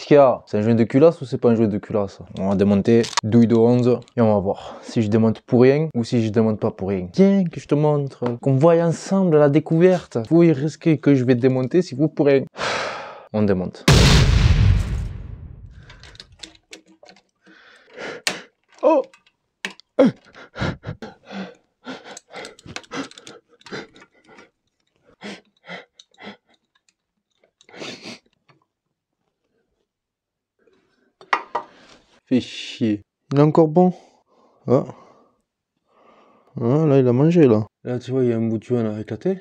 qu'il y a? C'est un joint de culasse ou c'est pas un joint de culasse? On va démonter, douille de 11 et on va voir si je démonte pour rien ou si je démonte pas pour rien. Viens que je te montre, qu'on voie ensemble la découverte. Vous y risquez que je vais démonter si vous pour rien. On démonte. Oh! Fait chier. Il est encore bon. Ah. Ah, là, il a mangé, là. Là, tu vois, il y a un bout de joint à éclater.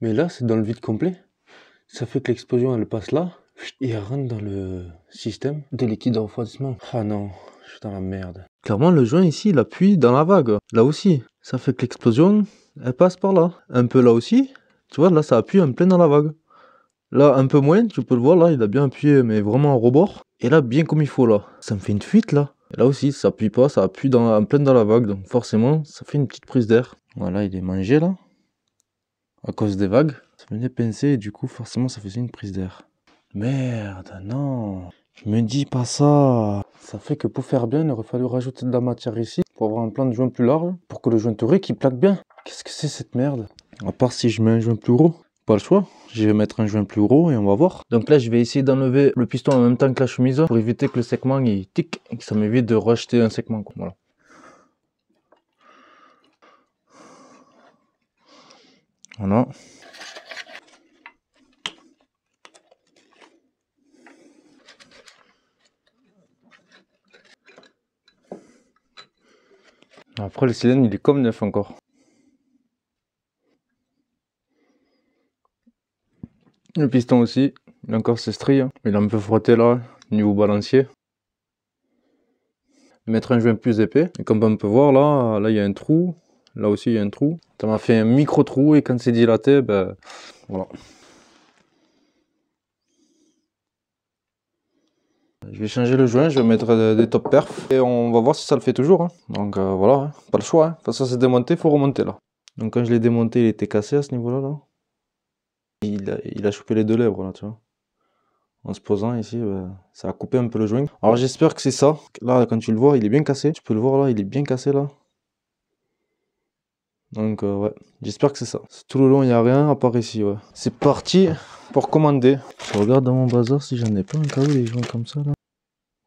Mais là, c'est dans le vide complet. Ça fait que l'explosion, elle passe là. Et elle rentre dans le système de liquide de refroidissement. Ah non, je suis dans la merde. Clairement, le joint ici, il appuie dans la vague. Là aussi. Ça fait que l'explosion, elle passe par là. Un peu là aussi. Tu vois, là, ça appuie en plein dans la vague. Là, un peu moins, tu peux le voir, là, il a bien appuyé, mais vraiment en rebord. Et là, bien comme il faut, là. Ça me fait une fuite, là. Et là aussi, ça appuie pas, ça appuie en plein dans la vague. Donc forcément, ça fait une petite prise d'air. Voilà, il est mangé, là. À cause des vagues. Ça venait pincer et du coup, forcément, ça faisait une prise d'air. Merde, non. Je me dis pas ça. Ça fait que pour faire bien, il aurait fallu rajouter de la matière ici. Pour avoir un plan de joint plus large. Pour que le joint torique, il plaque bien. Qu'est-ce que c'est cette merde? À part si je mets un joint plus gros. Pas le choix, je vais mettre un joint plus gros et on va voir. Donc là je vais essayer d'enlever le piston en même temps que la chemise pour éviter que le segment il tic et que ça m'évite de racheter un segment. Voilà. Voilà. Après le cylindre il est comme neuf encore. Le piston aussi, il a encore ses stries, hein. Il a un peu frotté là, niveau balancier. Mettre un joint plus épais, et comme on peut voir là il y a un trou, là aussi il y a un trou. Ça m'a fait un micro trou et quand c'est dilaté, ben voilà. Je vais changer le joint, je vais mettre des top perfs et on va voir si ça le fait toujours, hein. Donc voilà, hein. Pas le choix, hein. Parce que ça c'est démonté, il faut remonter là. Donc quand je l'ai démonté, il était cassé à ce niveau-là. Là. Il a chopé les deux lèvres là, tu vois. En se posant ici, ça a coupé un peu le joint. Alors j'espère que c'est ça. Là, quand tu le vois, il est bien cassé. Tu peux le voir là, il est bien cassé là. Donc ouais, j'espère que c'est ça. Tout le long, il n'y a rien à part ici, ouais. C'est parti pour commander. Je regarde dans mon bazar si j'en ai pas un cas où des joints comme ça là.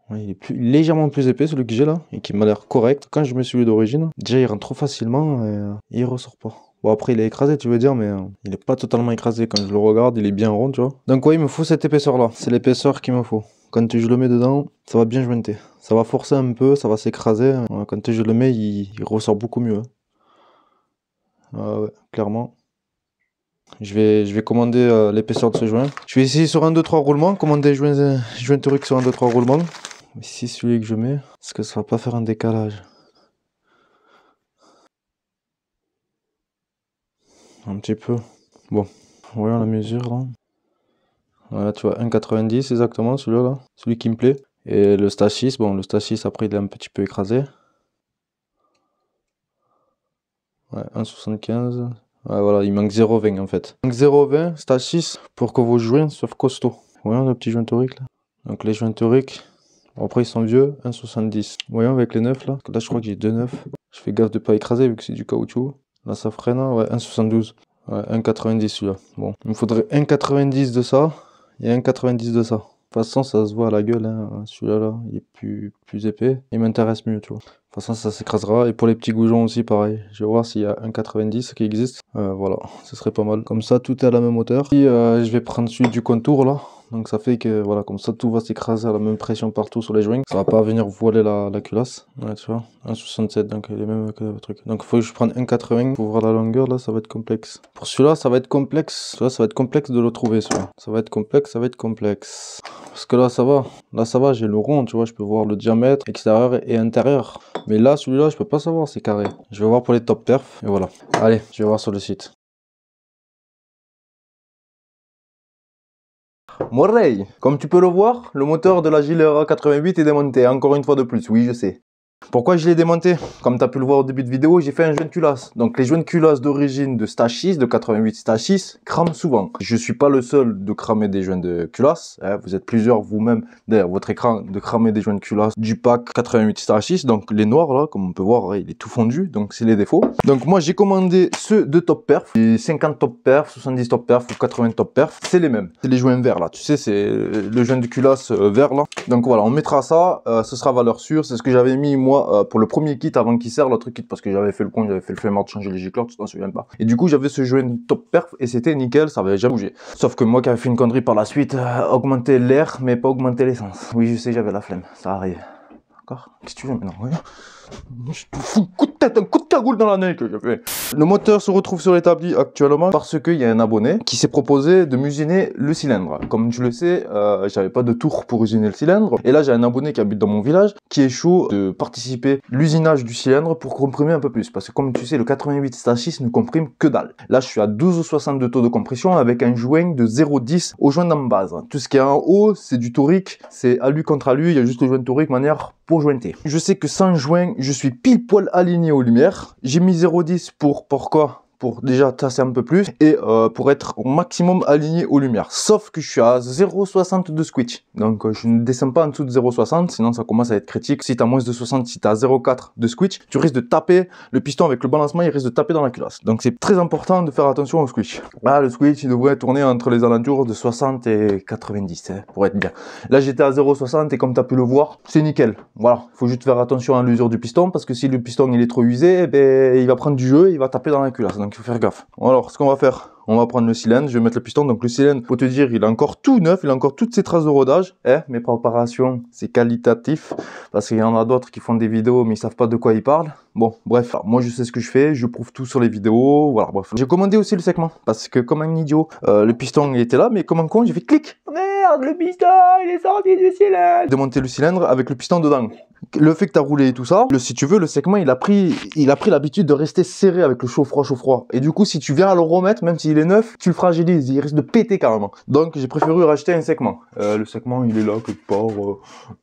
Ouais, il est légèrement plus épais celui que j'ai là et qui m'a l'air correct. Quand je mets celui d'origine, déjà il rentre trop facilement et il ressort pas. Bon après il est écrasé tu veux dire mais il est pas totalement écrasé. Quand je le regarde il est bien rond tu vois. Donc ouais il me faut cette épaisseur là. C'est l'épaisseur qu'il me faut. Quand je le mets dedans ça va bien jointer. Ça va forcer un peu, ça va s'écraser. Quand je le mets il ressort beaucoup mieux. Ah ouais clairement. Je vais commander l'épaisseur de ce joint. Je vais essayer sur 1, 2, 3 roulements. Commander joint torique sur 1, 2, 3 roulements. Ici, celui que je mets, est-ce que ça va pas faire un décalage? Un petit peu. Bon, voyons la mesure là. Voilà, tu vois, 1,90 exactement, celui-là, là. Celui qui me plaît. Et le stage 6, bon, le stage 6 après il est un petit peu écrasé. Ouais, 1,75. Ouais, voilà, il manque 0,20 en fait. Donc 0,20, stage 6, pour que vos joints soient costauds. Voyons le petit joint torique là. Donc les joints toriques. Bon, après ils sont vieux, 1,70. Voyons avec les 9 là. Là je crois que j'ai 2,9. Je fais gaffe de pas écraser vu que c'est du caoutchouc. Là ça freine, ouais, 1,72. Ouais, 1,90 celui-là. Bon, il me faudrait 1,90 de ça et 1,90 de ça. De toute façon ça se voit à la gueule, hein. Celui-là là, il est plus épais. Il m'intéresse mieux, tu vois. De toute façon ça s'écrasera. Et pour les petits goujons aussi pareil. Je vais voir s'il y a 1,90 qui existe. Voilà, ce serait pas mal. Comme ça tout est à la même hauteur. Et je vais prendre celui du contour là. Donc ça fait que voilà, comme ça tout va s'écraser à la même pression partout sur les joints. Ça va pas venir voiler la culasse. Ouais, tu vois, 1,67 donc les mêmes que le truc. Donc il faut que je prenne 1,80 pour voir la longueur là, ça va être complexe. Pour celui-là, ça va être complexe. Celui-là, ça va être complexe de le trouver celui-là. Ça va être complexe, ça va être complexe. Parce que là ça va. Là ça va, j'ai le rond, tu vois, je peux voir le diamètre extérieur et intérieur. Mais là celui-là, je peux pas savoir, c'est carré. Je vais voir pour les top perfs et voilà. Allez, je vais voir sur le site. Morey, comme tu peux le voir, le moteur de la Gilera 88 est démonté, encore une fois de plus, oui je sais. Pourquoi je l'ai démonté? Comme tu as pu le voir au début de vidéo, j'ai fait un joint de culasse. Donc les joints de culasse d'origine de stage 6, de 88 stage 6, crament souvent. Je suis pas le seul de cramer des joints de culasse. Hein. Vous êtes plusieurs vous-même, derrière votre écran, de cramer des joints de culasse du pack 88 stage 6. Donc les noirs là, comme on peut voir, il est tout fondu. Donc c'est les défauts. Donc moi j'ai commandé ceux de top perf. Les 50 top perf, 70 top perf ou 80 top perf. C'est les mêmes. C'est les joints verts là. Tu sais, c'est le joint de culasse vert là. Donc voilà, on mettra ça. Ce sera valeur sûre. C'est ce que j'avais mis moi pour le premier kit avant qu'il serve l'autre kit parce que j'avais fait le con, j'avais fait le flemmard de changer les gicleurs, tu t'en souviens pas. Et du coup j'avais ce joint top perf et c'était nickel, ça avait jamais bougé. Sauf que moi qui avais fait une connerie par la suite, augmenter l'air mais pas augmenter l'essence. Oui je sais, j'avais la flemme, ça arrive. D'accord? Qu'est-ce que tu veux maintenant? Je te fous un coup de tête, un coup de cagoule dans la nuque que j'ai fait. Le moteur se retrouve sur l'établi actuellement parce qu'il y a un abonné qui s'est proposé de m'usiner le cylindre. Comme tu le sais, j'avais pas de tour pour usiner le cylindre. Et là, j'ai un abonné qui habite dans mon village qui est chaud de participer à l'usinage du cylindre pour comprimer un peu plus. Parce que comme tu sais, le 88 stage 6 ne comprime que dalle. Là, je suis à 12,60 de taux de compression avec un joint de 0,10 au joint d'en base. Tout ce qui est en haut, c'est du torique, c'est alu contre alu, il y a juste le joint torique manière pour jointer. Je sais que sans joint, je suis pile poil aligné aux lumières. J'ai mis 0,10 pourquoi? Pour déjà tasser un peu plus et pour être au maximum aligné aux lumières. Sauf que je suis à 0,60 de switch. Donc je ne descends pas en dessous de 0,60, sinon ça commence à être critique. Si tu as moins de 60, si tu as 0,4 de switch, tu risques de taper le piston avec le balancement, il risque de taper dans la culasse. Donc c'est très important de faire attention au switch. Là, le switch, il devrait tourner entre les alentours de 60 et 90, hein, pour être bien. Là, j'étais à 0,60 et comme tu as pu le voir, c'est nickel. Voilà, il faut juste faire attention à l'usure du piston parce que si le piston il est trop usé, eh ben, il va prendre du jeu et il va taper dans la culasse. Donc il faut faire gaffe. Alors, ce qu'on va faire, on va prendre le cylindre, je vais mettre le piston. Donc le cylindre, faut te dire, il est encore tout neuf, il a encore toutes ses traces de rodage. Mes préparations, c'est qualitatif, parce qu'il y en a d'autres qui font des vidéos, mais ils savent pas de quoi ils parlent. Bon, bref, alors, moi je sais ce que je fais, je prouve tout sur les vidéos, voilà, bref. J'ai commandé aussi le segment, parce que comme un idiot, le piston il était là, mais comme un con, j'ai fait clic. Merde, le piston, il est sorti du cylindre. Démonter le cylindre avec le piston dedans. Le fait que tu as roulé et tout ça, si tu veux, le segment, il a pris l'habitude de rester serré avec le chaud-froid. Et du coup, si tu viens à le remettre, même s'il est neuf, tu le fragilises, il risque de péter carrément. Donc, j'ai préféré racheter un segment. Le segment, il est là quelque part,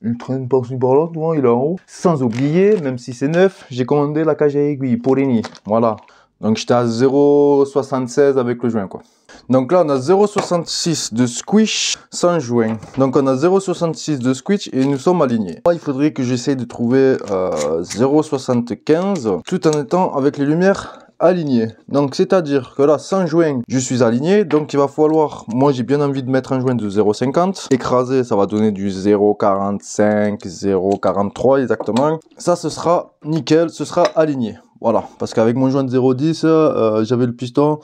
il traîne par-ci par-là, tu vois, il est en haut. Sans oublier, même si c'est neuf, j'ai commandé la cage à aiguille, Polini. Voilà. Donc, j'étais à 0,76 avec le joint, quoi. Donc là, on a 0,66 de squish sans joint. Donc on a 0,66 de squish et nous sommes alignés. Là, il faudrait que j'essaye de trouver 0,75 tout en étant avec les lumières alignées. Donc c'est-à-dire que là, sans joint, je suis aligné. Donc il va falloir, moi j'ai bien envie de mettre un joint de 0,50. Écrasé, ça va donner du 0,45, 0,43 exactement. Ça, ce sera nickel, ce sera aligné. Voilà, parce qu'avec mon joint de 0,10, j'avais le piston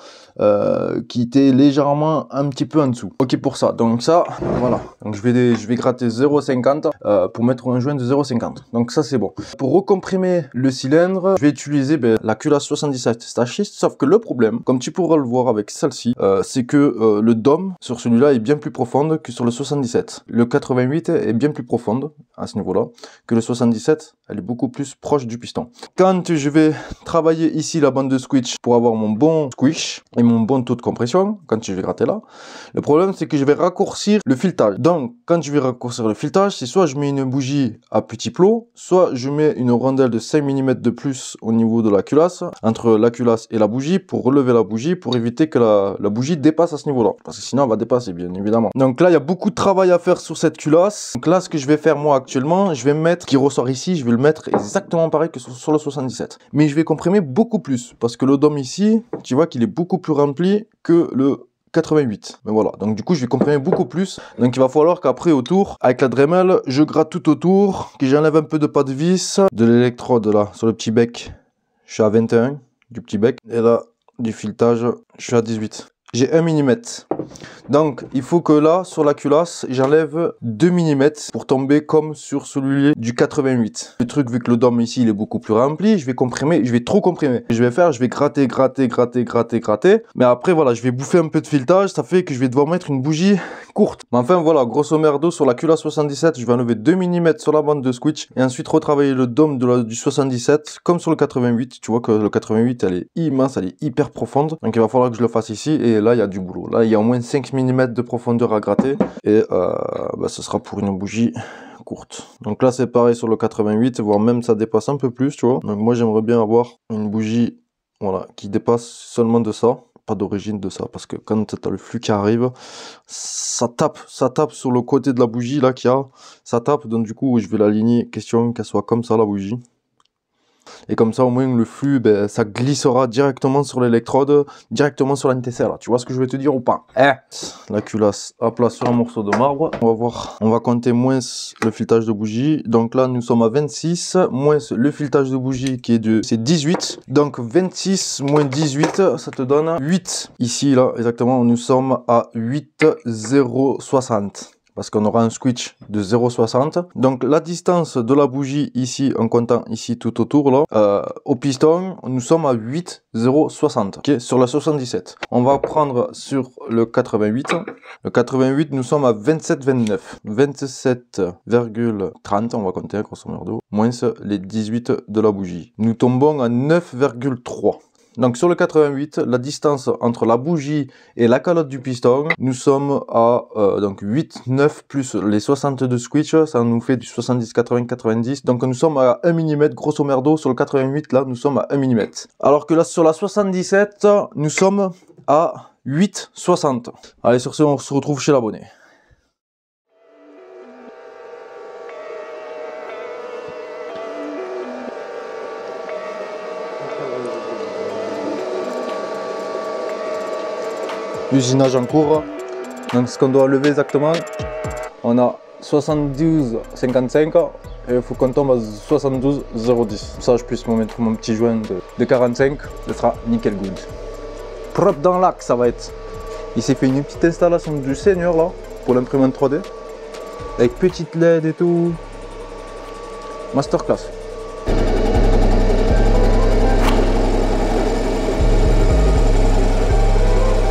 qui était légèrement un petit peu en dessous. Ok pour ça, donc ça, voilà. Donc je vais gratter 0,50 pour mettre un joint de 0,50. Donc ça c'est bon. Pour recomprimer le cylindre, je vais utiliser la culasse 77 stage 6, sauf que le problème, comme tu pourras le voir avec celle-ci, c'est que le dôme sur celui-là est bien plus profonde que sur le 77. Le 88 est bien plus profonde à ce niveau-là que le 77, elle est beaucoup plus proche du piston. Quand je vais travailler ici la bande de squish pour avoir mon bon squish et mon bon taux de compression, quand je vais gratter là, le problème c'est que je vais raccourcir le filetage. Donc quand je vais raccourcir le filetage, c'est soit je mets une bougie à petit plot, soit je mets une rondelle de 5 mm de plus au niveau de la culasse, entre la culasse et la bougie, pour relever la bougie, pour éviter que la bougie dépasse à ce niveau-là, parce que sinon elle va dépasser bien évidemment. Donc là il y a beaucoup de travail à faire sur cette culasse. Donc là ce que je vais faire moi actuellement, je vais mettre, qui ressort ici, je vais le mettre exactement pareil que sur le 77. Mais je vais comprimer beaucoup plus, parce que le dôme ici, tu vois qu'il est beaucoup plus rempli que le 88. Mais voilà, donc du coup je vais comprimer beaucoup plus. Donc il va falloir qu'après autour, avec la Dremel, je gratte tout autour, que j'enlève un peu de pâte de vis, de l'électrode là, sur le petit bec, je suis à 21 du petit bec. Et là, du filetage, je suis à 18. J'ai 1 mm. Donc, il faut que là, sur la culasse, j'enlève 2 mm pour tomber comme sur celui du 88. Le truc, vu que le dôme ici, il est beaucoup plus rempli, je vais comprimer, je vais trop comprimer. Ce que je vais faire, je vais gratter. Mais après, voilà, je vais bouffer un peu de filetage. Ça fait que je vais devoir mettre une bougie courte. Mais enfin, voilà, grosso merdo, sur la culasse 77, je vais enlever 2 mm sur la bande de squish et ensuite retravailler le dôme du 77 comme sur le 88. Tu vois que le 88, elle est immense, elle est hyper profonde. Donc, il va falloir que je le fasse ici. Et là, il y a du boulot. Là, il y a au moins 5 mm de profondeur à gratter. Et ce sera pour une bougie courte. Donc là c'est pareil sur le 88, voire même ça dépasse un peu plus, tu vois. Donc moi j'aimerais bien avoir une bougie, voilà, qui dépasse seulement de ça. Pas d'origine de ça, parce que quand tu as le flux qui arrive, ça tape sur le côté de la bougie là qu'il y a, ça tape, donc du coup je vais l'aligner, question qu'elle soit comme ça la bougie. Et comme ça au moins le flux, ben, ça glissera directement sur l'électrode, directement sur la NTC là. Tu vois ce que je vais te dire ou pas? La culasse à plat sur un morceau de marbre. On va voir, on va compter moins le filetage de bougie. Donc là nous sommes à 26, moins le filetage de bougie qui est de, c'est 18. Donc 26 moins 18, ça te donne 8. Ici là exactement nous sommes à 8,060. Parce qu'on aura un switch de 0,60. Donc la distance de la bougie ici, en comptant ici tout autour là, au piston, nous sommes à 8,060. Ok, sur la 77. On va prendre sur le 88. Le 88, nous sommes à 27,29. 27,30, on va compter grosso modo, moins les 18 de la bougie. Nous tombons à 9,3. Donc sur le 88, la distance entre la bougie et la calotte du piston, nous sommes à donc 8, 9 plus les 62 switch, ça nous fait du 70, 80, 90. Donc nous sommes à 1 mm grosso merdo. Sur le 88, là, nous sommes à 1 mm. Alors que là, sur la 77, nous sommes à 8,60. Allez, sur ce, on se retrouve chez l'abonné. Usinage en cours. Donc ce qu'on doit lever exactement, on a 72,55 et il faut qu'on tombe à 72,010. Ça je puisse me mettre mon petit joint de 45, ce sera nickel good. Propre dans l'axe ça va être. Il s'est fait une petite installation du Seigneur là pour l'imprimante 3D. Avec petite LED et tout. Masterclass.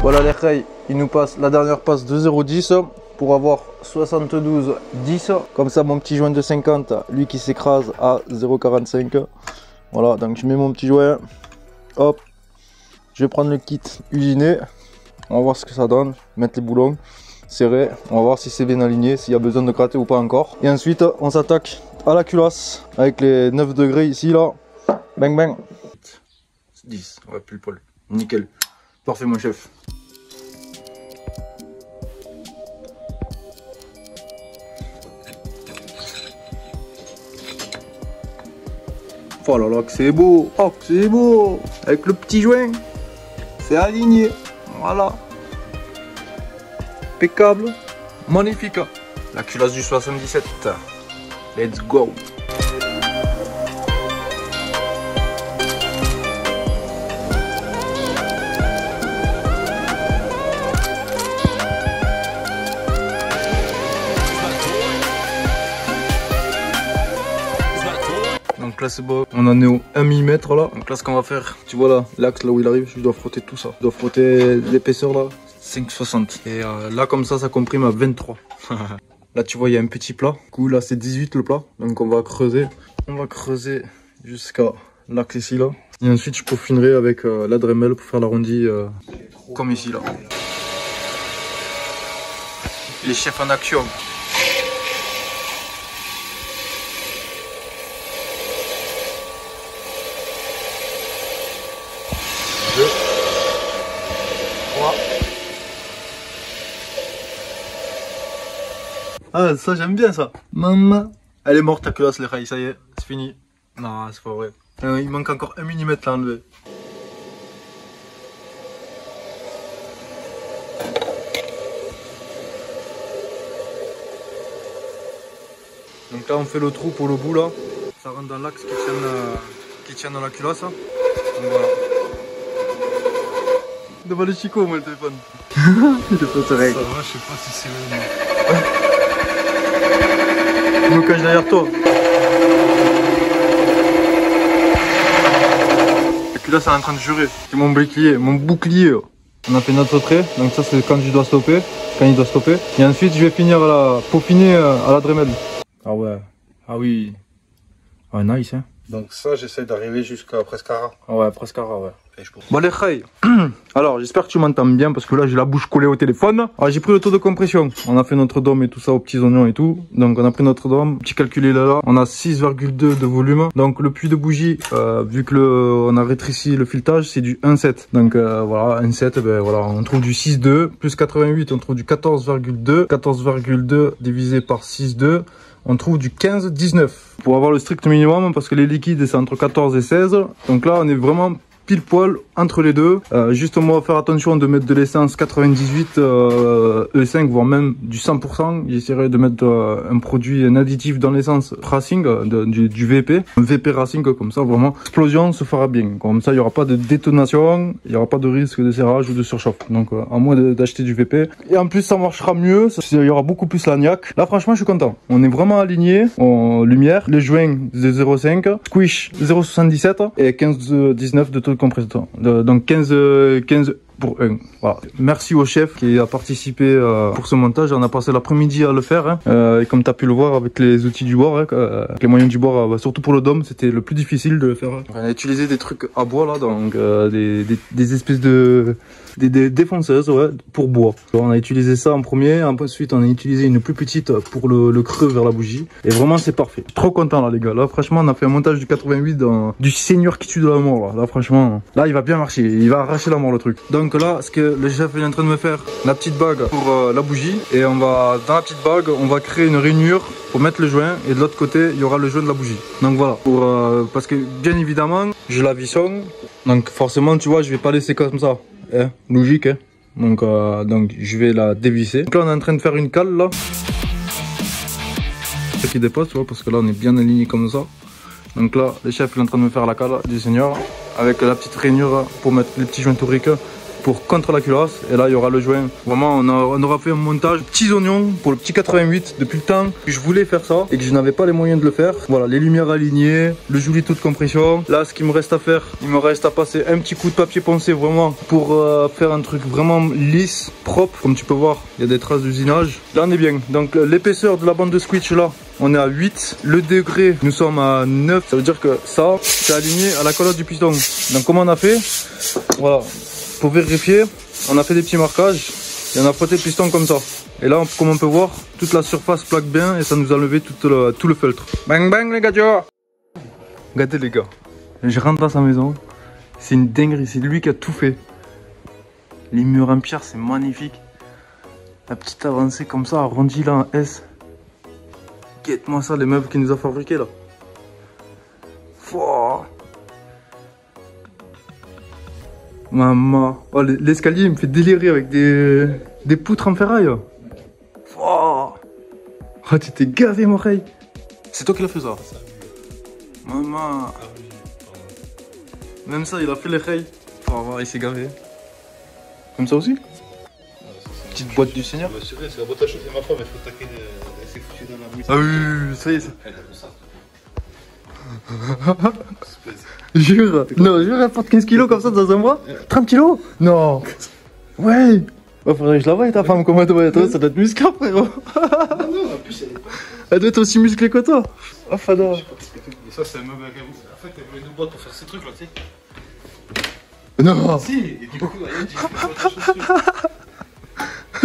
Voilà les rails, il nous passe la dernière passe de 0,10 pour avoir 72,10. Comme ça mon petit joint de 50, lui qui s'écrase à 0,45. Voilà, donc je mets mon petit joint. Hop, je vais prendre le kit usiné. On va voir ce que ça donne. Mettre les boulons serrés. On va voir si c'est bien aligné, s'il y a besoin de gratter ou pas encore. Et ensuite on s'attaque à la culasse avec les 9 degrés ici là. Bang bang. 10, ouais, plus le poil. Nickel. Parfait mon chef. Oh là là que c'est beau. Oh que c'est beau. Avec le petit joint. C'est aligné. Voilà. Impeccable. Magnifique. La culasse du 77. Let's go. Donc là c'est beau, on en est au 1 mm là. Donc là ce qu'on va faire, tu vois là, l'axe là où il arrive, je dois frotter tout ça. Je dois frotter l'épaisseur là, 5,60. Et là comme ça comprime à 23. Là tu vois il y a un petit plat. Du coup là c'est 18 le plat. Donc on va creuser. On va creuser jusqu'à l'axe ici là. Et ensuite je peaufinerai avec la Dremel pour faire l'arrondi comme ici là. Les chefs en action. Ah ça j'aime bien ça. Maman. Elle est morte ta culasse les rails, ça y est, c'est fini. Non c'est pas vrai. Il manque encore 1 mm là à enlever. Donc là on fait le trou pour le bout là. Ça rentre dans l'axe qui tient dans la culasse. Donc voilà. Devant les chicots moi le téléphone. Il est pas pareil. Ça va, je sais pas si c'est le... Je me cache derrière toi. La culasse elle est en train de jurer. C'est mon bouclier, On a fait notre trait, donc ça c'est quand je dois stopper, quand il doit stopper. Et ensuite je vais finir à la peaufiner à la Dremel. Ah ouais, ah oui. Ah nice hein. Donc ça j'essaie d'arriver jusqu'à Prescara. Ah ouais, Prescara ouais. Bon les Khay, alors j'espère que tu m'entends bien parce que là j'ai la bouche collée au téléphone. Alors j'ai pris le taux de compression, on a fait notre dôme et tout ça aux petits oignons et tout. Donc on a pris notre dôme, petit calculé là, on a 6,2 de volume. Donc le puits de bougie, vu que on a rétréci le filetage, c'est du 1,7. Donc voilà, 1,7, ben voilà, on trouve du 6,2 plus 88, on trouve du 14,2. 14,2 divisé par 6,2. On trouve du 15,19 pour avoir le strict minimum parce que les liquides c'est entre 14 et 16. Donc là on est vraiment pile poil entre les deux. Juste moi faire attention de mettre de l'essence 98 E5 voire même du 100%. J'essaierai de mettre un produit, un additif dans l'essence Racing, du VP, un VP Racing, comme ça vraiment l'explosion se fera bien. Comme ça il n'y aura pas de détonation, il n'y aura pas de risque de serrage ou de surchauffe. Donc à moins d'acheter du VP. Et en plus ça marchera mieux, il y aura beaucoup plus l'agnac. Là franchement je suis content. On est vraiment aligné en lumière, les joints de 0,5, squish 0,77 et 15,19 de taux de compression. Donc 15 pour 1. Voilà. Merci au chef qui a participé pour ce montage. On a passé l'après-midi à le faire. Hein. Et comme tu as pu le voir avec les outils du bord, hein, avec les moyens du bord, surtout pour le dôme, c'était le plus difficile de le faire. On a utilisé des trucs à bois là, donc des espèces de des défonceuses, ouais, pour bois. On a utilisé ça en premier, ensuite on a utilisé une plus petite pour le creux vers la bougie. Et vraiment c'est parfait. Trop content là les gars. Là franchement on a fait un montage du 88 du seigneur qui tue de la mort là. Là franchement, là il va bien marcher, il va arracher la mort le truc. Donc là ce que le chef est en train de me faire, la petite bague pour la bougie. Et on va, dans la petite bague, on va créer une rainure pour mettre le joint. Et de l'autre côté il y aura le joint de la bougie. Donc voilà, pour, parce que bien évidemment je la vissonne. Donc forcément tu vois je vais pas laisser comme ça. Logique, hein. Donc je vais la dévisser. Donc là on est en train de faire une cale là qui dépasse, tu vois, parce que là on est bien aligné comme ça. Donc là le chef il est en train de me faire la cale du seigneur avec la petite rainure pour mettre les petits joints toriques pour contre la culasse. Et là il y aura le joint. Vraiment on aura fait un montage petits oignons pour le petit 88 depuis le temps que je voulais faire ça et que je n'avais pas les moyens de le faire. Voilà, les lumières alignées, le joli taux de compression. Là ce qu'il me reste à faire, il me reste à passer un petit coup de papier poncé vraiment pour faire un truc vraiment lisse, propre. Comme tu peux voir il y a des traces d'usinage. Là on est bien. Donc l'épaisseur de la bande de switch là on est à 8, le degré nous sommes à 9, ça veut dire que ça c'est aligné à la calotte du piston. Donc comment on a fait? Voilà, pour vérifier, on a fait des petits marquages et on a frotté le piston comme ça. Et là, comme on peut voir, toute la surface plaque bien et ça nous a enlevé tout le feutre. Bang bang les gars, tu vois. Regardez les gars, je rentre dans sa maison, c'est une dinguerie, c'est lui qui a tout fait. Les murs en pierre, c'est magnifique. La petite avancée comme ça, arrondie là en S. Guette-moi ça, les meubles qu'il nous a fabriqués là. Fouah. Maman, oh, l'escalier il me fait délirer avec des poutres en ferraille. Oh, oh tu t'es gavé mon rey. C'est toi qui l'as fait ça. Maman. Même ça il a fait les rails. Faut voir, il s'est gavé. Comme ça aussi. Petite boîte du seigneur. C'est vrai, c'est la boîte à chauffer ma femme, il faut taquer ses foutus dans la mousse. Ah oui, ça y est. Elle a fait ça. Jure, non, jure, elle porte 15 kilos comme ça dans un mois. 30 kilos. Non. Ouais. Oh, faudrait que je la voie ta femme, comment elle doit être, ça doit être musclé frérot. Non, en plus elle est pas. Elle doit être aussi musclée que toi. Oh, Fada. Ça, c'est un meuble avec un. En fait, elle voulait une boîte pour faire ces trucs là, tu sais. Non. Si, et du coup, elle dit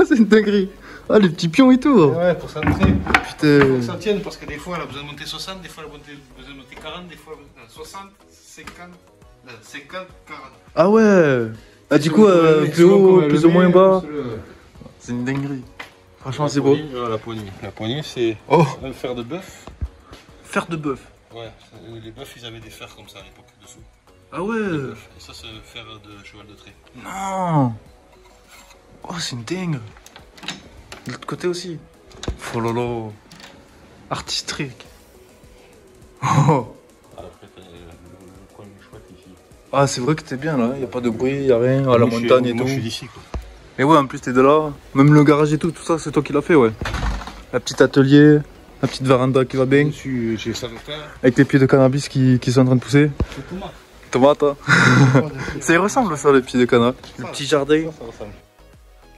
c'est une dinguerie. Ah, les petits pions et tout. Ouais, pour s'entrer. Putain. Pour que ça tienne, parce que des fois elle a besoin de monter 60, des fois elle a besoin de monter 40, des fois 60, 50, 50, 40. Ah ouais. Ah, du coup, plus haut, plus ou moins bas. C'est une dinguerie. Franchement, c'est beau. La poignée. La poignée, c'est un fer de bœuf. Fer de bœuf. Ouais, les bœufs, ils avaient des fers comme ça à l'époque, dessous. Ah ouais. Et ça, c'est le fer de cheval de trait. Non. Oh, c'est une dingue. De l'autre côté aussi. Oh lolo. Artistique. Oh. Ah, c'est vrai que t'es bien là, y a pas de bruit, y a rien, à la montagne et tout. Je suis d'ici quoi. Et ouais, en plus t'es de là, même le garage et tout ça c'est toi qui l'as fait, ouais. La petite atelier, la petite véranda qui va bien. J'ai ça de faire. Avec les pieds de cannabis qui sont en train de pousser. C'est tomate. Tomate, hein. Ça y ressemble ça, les pieds de cannabis. Le petit jardin. Ça ressemble.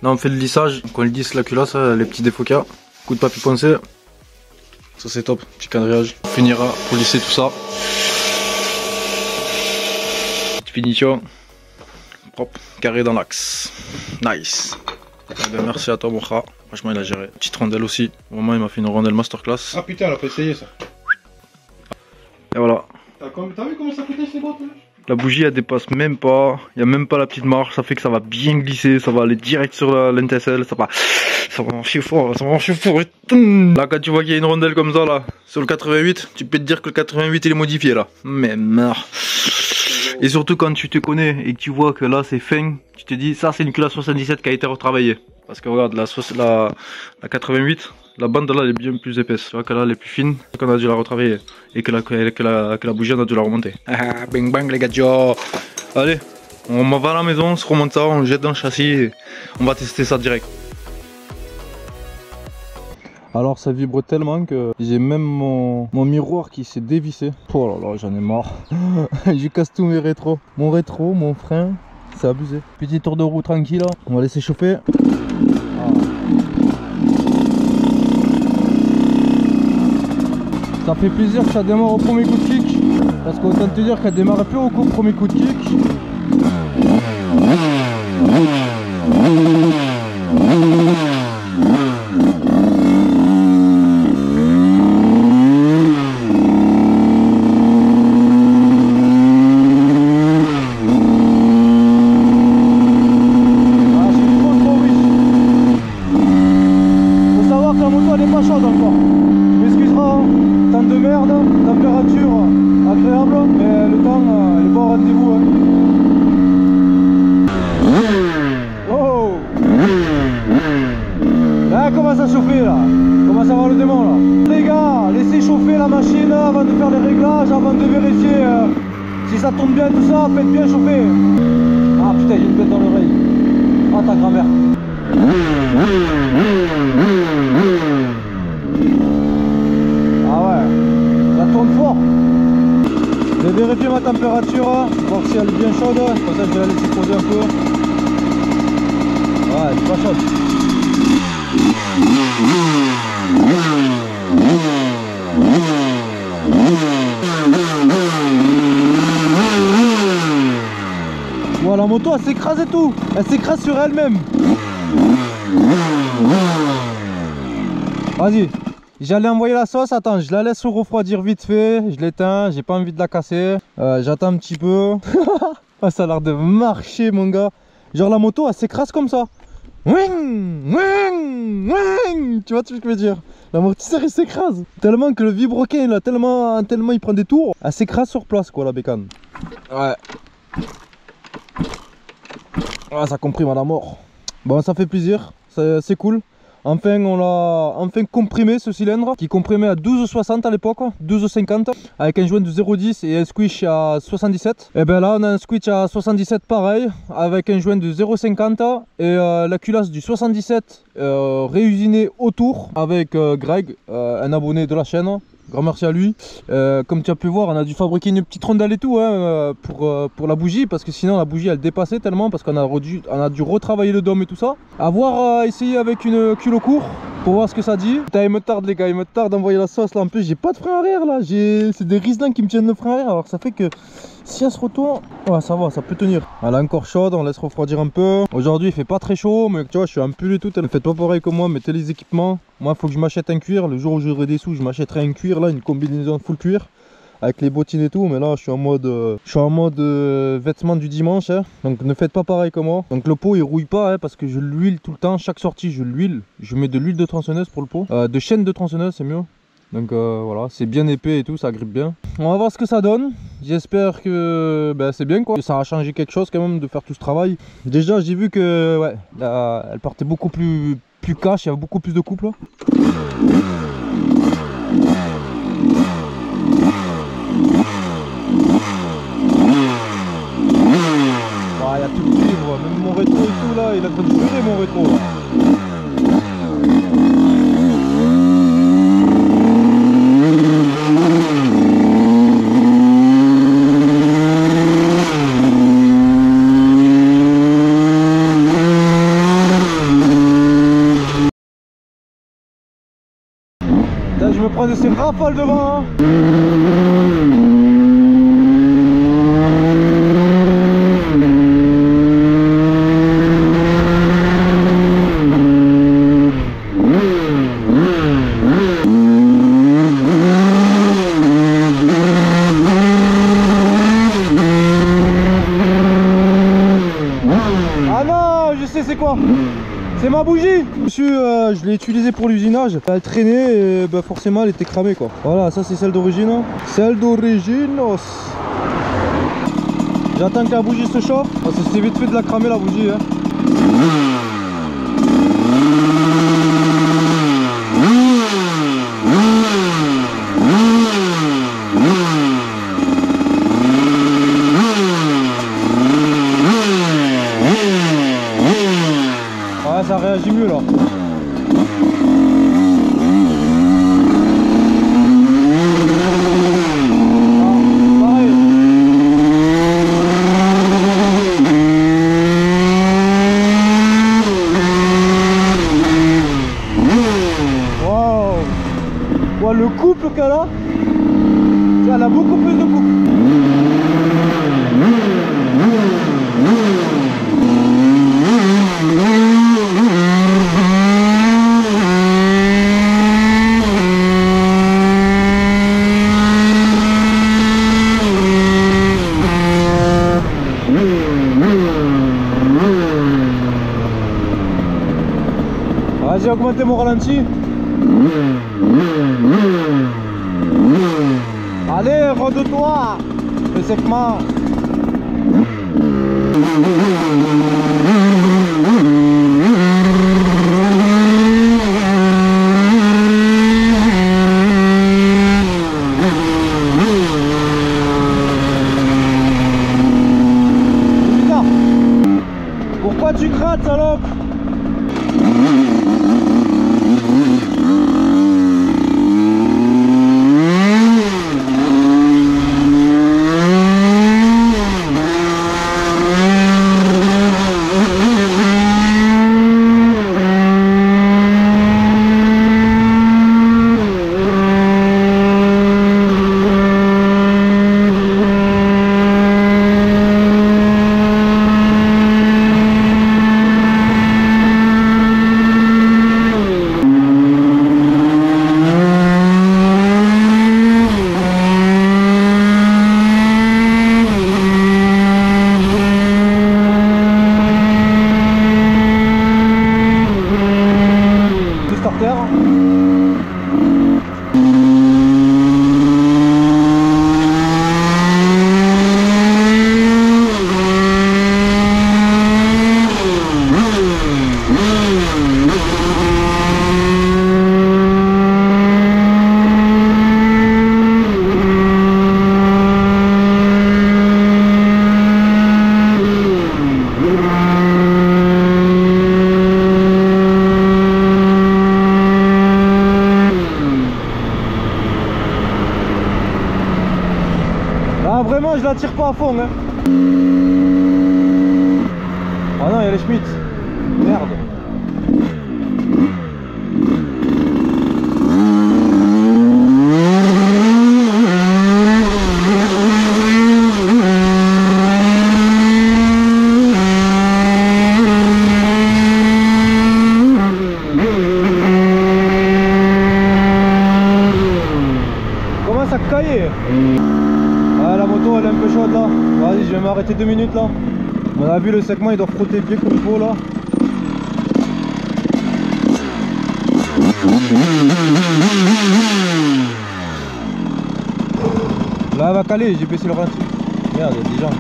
Là on fait le lissage, quand on le lisse la culasse, les petits défauts qu'il y a. Coup de papier poncé. Ça c'est top, petit quadrillage. On finira pour lisser tout ça. Petite finition. propre, carré dans l'axe. Nice. Eh ben, merci à toi mon chat, franchement il a géré. Petite rondelle aussi, vraiment il m'a fait une rondelle masterclass. Ah putain, elle a pas essayé ça. Et voilà. T'as vu comment ça coûtait ces bottes là? La bougie elle dépasse même pas, il n'y a même pas la petite marche, ça fait que ça va bien glisser, ça va aller direct sur l'NTSL, ça va marcher fort, ça va marcher fort. Là quand tu vois qu'il y a une rondelle comme ça là, sur le 88, tu peux te dire que le 88 il est modifié là. Mais merde. Et surtout quand tu te connais et que tu vois que là c'est fin, tu te dis ça c'est une culasse 77 qui a été retravaillée. Parce que regarde la 88, la bande là elle est bien plus épaisse, tu vois que là elle est plus fine, qu'on a dû la retravailler et que la bougie on a dû la remonter. Ah, bang bang les gars. Allez, on va à la maison, on se remonte ça, on jette dans le châssis et on va tester ça direct. Alors ça vibre tellement que j'ai même mon miroir qui s'est dévissé. Oh là là, j'en ai marre. Je casse tous mes rétros. Mon rétro, mon frein, c'est abusé. Petit tour de roue tranquille, on va laisser chauffer. Ça fait plaisir que ça démarre au premier coup de kick. Parce qu'autant te dire qu'elle démarre plus au premier coup de kick. Là, commence à chauffer là, commence à voir le démon là. Les gars, laissez chauffer la machine avant de faire les réglages, avant de vérifier si ça tourne bien tout ça, faites bien chauffer. Ah putain, il y a une bête dans l'oreille. Ah ta grand-mère. Ah ouais, ça tourne fort. Je vais vérifier ma température, voir si elle est bien chaude, comme ça je vais la laisser poser un peu. Ouais, elle est pas chaude. Bon, la moto elle s'écrase et tout, elle s'écrase sur elle-même. Vas-y, j'allais envoyer la sauce, attends, je la laisse refroidir vite fait, je l'éteins, j'ai pas envie de la casser, j'attends un petit peu. Ah, ça a l'air de marcher mon gars, genre la moto elle s'écrase comme ça. Wing, wing, wing. Tu vois ce que je veux dire? L'amortisseur il s'écrase tellement que le vibroquin là, tellement il prend des tours, elle s'écrase sur place quoi la bécane. Ouais. Ah, ça comprime à la mort. Bon, ça fait plaisir, c'est cool. Enfin on l'a enfin comprimé ce cylindre qui comprimait à 12,60 à l'époque, 12,50 avec un joint de 0,10 et un squish à 77. Et ben là on a un squish à 77 pareil avec un joint de 0,50 et la culasse du 77 réusinée autour avec Greg, un abonné de la chaîne. Grand merci à lui. Comme tu as pu voir, on a dû fabriquer une petite rondelle et tout hein, pour la bougie, parce que sinon la bougie elle dépassait tellement, parce qu'on a dû retravailler le dôme et tout ça. Avoir essayé avec une culot court pour voir ce que ça dit. Putain, il me tarde les gars, il me tarde d'envoyer la sauce là. En plus j'ai pas de frein arrière là, c'est des riselins qui me tiennent le frein arrière, alors ça fait que si elle se retourne, ouais ça va, ça peut tenir. Elle est encore chaude, on laisse refroidir un peu. Aujourd'hui il fait pas très chaud, mais tu vois je suis un pull et tout. Ne faites pas pareil que moi, mettez les équipements. Moi il faut que je m'achète un cuir, le jour où j'aurai des sous je m'achèterai un cuir là, une combinaison full cuir avec les bottines et tout, mais là je suis en mode vêtements du dimanche hein. Donc ne faites pas pareil que moi. Donc le pot il rouille pas hein, parce que je l'huile tout le temps, chaque sortie je l'huile, je mets de l'huile de tronçonneuse pour le pot, de chaîne de tronçonneuse c'est mieux. Donc voilà, c'est bien épais et tout, ça grippe bien. On va voir ce que ça donne. J'espère que c'est bien quoi. Ça a changé quelque chose quand même de faire tout ce travail. Déjà j'ai vu que ouais, elle partait beaucoup plus cash, il y avait beaucoup plus de couple là. Il y a tout le livre, même mon rétro et tout là, il est en train de jurer mon rétro là. Putain, je me prends de ces rafales devant hein. je l'ai utilisée pour l'usinage. Elle traînait et bah, forcément elle était cramée quoi. Voilà, ça c'est celle d'origine. Celle d'origine. J'attends que la bougie se chauffe. Parce que c'était vite fait de la cramer la bougie. Hein. Ouais, ça réagit mieux là. Le couple qu'elle a, elle a beaucoup plus de couple. Ah, j'ai augmenté mon ralenti. Allez, rende-toi, fais secement. Putain, pourquoi tu grattes, salope? Ah, vraiment, je la tire pas à fond. Hein. Ah non, il y a les Schmitt. Merde. Comment ça caille? Ah, la moto elle est un peu chaude là. Vas-y, je vais m'arrêter 2 minutes là. On a vu le segment, il doit frotter bien comme il faut là. Là elle va caler, j'ai baissé le ralenti. Merde, il y a des gens.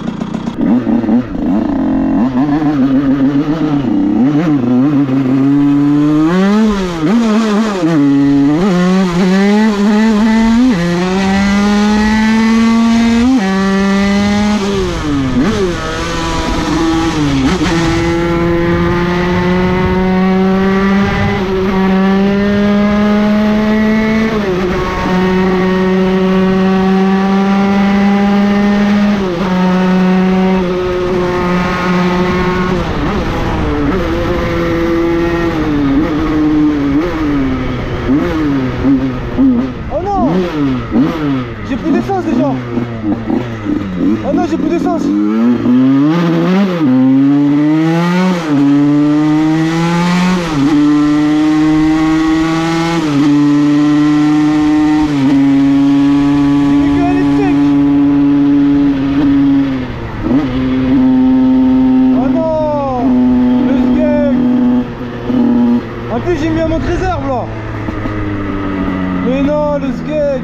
J'ai plus d'essence déjà. Oh non, j'ai plus d'essence. En plus j'ai mis à mon 13 réserve là. Mais non, le skate.